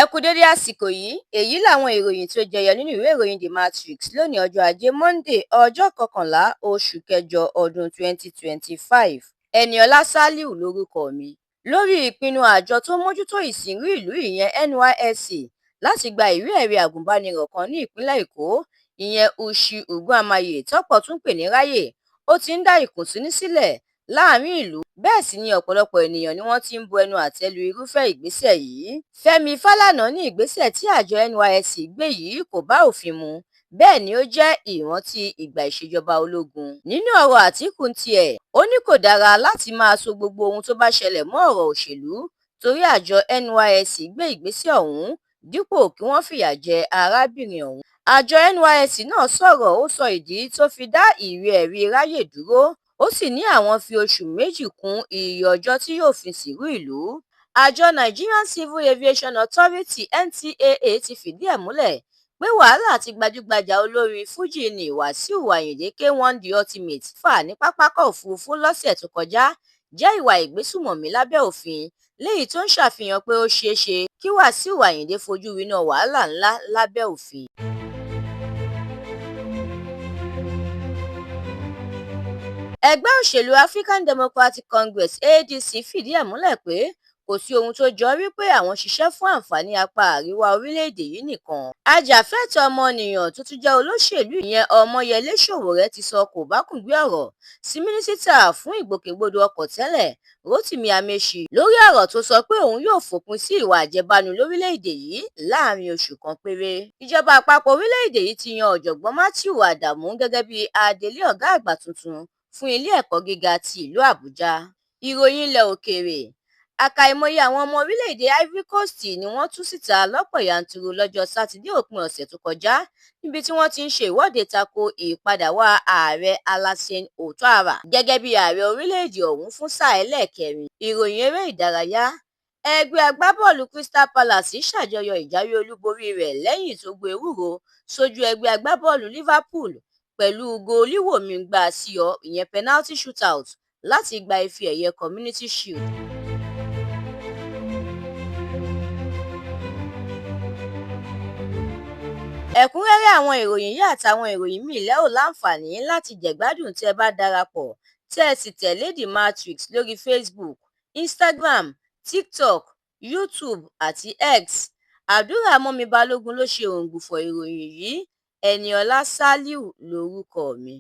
Ẹ kú dédé àsìkò yìí, èyí làwọn ìròyìn tí ó jẹyọ nínú ìwé ìròyìn The Matrix lónìí ọjọ́ Ajé Monday ọjọ́ kọkànlá oṣù kẹjọ ọdún 2025. Ẹniọlá Sàlíù lórúkọ mi. Lórí ìpinnu àjọ tó mójútó ìsìnrú ìlú ìyẹn NYSC láti gba ìwé-ẹ̀rí àgùnbánirọ̀ kan ní ìpínlẹ̀ Èkó ìyẹn Uche Ugwuamaye tọ́pọ̀ tún pè ní Ráyè, ó ti ń dá ìkùnsínú sílẹ̀ láàrin ìlú, bẹ́ẹ̀ sì ni ọ̀pọ̀lọpọ̀ ènìyàn ni wọ́n ti ń bu ẹnu àtẹ́ lu irúfẹ́ ìgbésẹ̀ yìí. Fẹ́mi Fálànà ní ìgbésẹ̀ tí àjọ NYSC gbé yìí kò bá òfin mu, bẹ́ẹ̀ ni ó jẹ́ ìrántí ìgbà ìṣèjọba ológun. Nínú ọ̀rọ̀ Àtíkù tiẹ̀, ó ní kò dára láti máa so gbogbo ohun tó bá ṣẹlẹ̀ mọ́ ọ̀rọ̀ òṣèlú, torí àjọ NYSC gbé ìgbésẹ̀ ọ̀hún dípò kí wọ́n fìyà jẹ arábìnrin ọ̀hún. Àjọ NYSC náà sọ̀rọ̀, ó sọ ìdí tó fi dá ìwé-ẹ̀rí Ráyè dúró, ó sì ní àwọn fi oṣù méjì kún iye ọjọ́ tí yóò fi sìnrú ìlú. Àjọ Nigerian Civil Aviation Authority NCAA ti fìdí ẹ̀ múlẹ̀ pé wàhálà tí gbajúgbajà olórin Fújì ní Wàsíù Àyìndé K1 The Ultimate fà ní pápákọ̀ òfurufú lọ́sẹ̀ tó kọjá jẹ́ ìwà ìgbésùmọ̀mí lábẹ́ òfin, léyìí tó ń ṣàfihàn pé ó ṣeé ṣe kí Wàsíù Àyìndé fojú winá wàhálà ńlá lábẹ́ òfin. Ẹgbẹ́ òṣèlú African Democratic Congress ADC fìdí ẹ̀ múlẹ̀ pé kò sí ohun tó jọ wípé àwọn ṣiṣẹ́ fún àǹfààní apá àríwá orílẹ̀-èdè yìí nìkan. Ajàfẹ́tọ̀ọ́ ọmọnìyàn tó tún jẹ́ olóṣèlú ìyẹn Ọmọyẹlé Sowore ti sọ kòbákùngbé ọ̀rọ̀ sí mínísítà fún ìgbòkègbodò ọkọ̀ tẹ́lẹ̀ Rotimi Amaechi lórí ọ̀rọ̀ tó sọ pé òun yóò fòpin sí ìwà àjẹbánu lórílẹ̀-èdè yìí láàrin oṣù kan péré. Ìjọba àpapọ̀ orílẹ̀-èdè yìí ti yan ọ̀jọ̀gbọ́n Matthew Adamu gẹ́gẹ́ bí adelé ọ̀gá àgbà tuntun fún ilé ẹ̀kọ́ gíga ti ìlú Àbújá. Ìròyìn ilẹ̀ òkèèrè. Àkàìmọye àwọn ọmọ orílẹ̀-èdè Ivory Coast ni wọ́n tú síta lọ́pọ̀ yanturu lọ́jọ́ Sátidé òpin ọ̀sẹ̀ tó kọjá níbi tí wọ́n ti ń ṣe ìwọ́de tako ìpadàwá ààrẹ Alassane Ouattara gẹ́gẹ́ bí ààrẹ orílẹ̀-èdè ọ̀hún fún sáà ẹlẹ́ẹ̀kẹrin. Ìròyìn eré ìdárayá. Ẹgbẹ́ agbábọ́ọ̀lù Crystal Palace ṣàjọyọ̀ ìjáwé olúborí rẹ̀ lẹ́yìn tó gbé ewúro sójú ẹgbẹ́ agbábọ́ọ̀lù Liverpool pẹ̀lú goolíwò-mi-gbà-sí-ọ ìyẹn penalty shootout láti gba ife ẹ̀yẹ Community Shield. Ẹ̀kúnrẹ́rẹ́ àwọn ìròyìn yìí àtàwọn ìròyìn míì lẹ́ ò láǹfààní láti jẹ̀gbádùn tẹ́ ẹ bá darapọ̀ tẹ́ ẹ sì tẹ̀lé The Matrix lórí Facebook, Instagram, TikTok, YouTube àti X. Àdúràmọ́mi Balógun ló ṣe òǹgbùfọ̀ ìròyìn yìí. Ẹniọlá Sàlíù lórúkọ mi.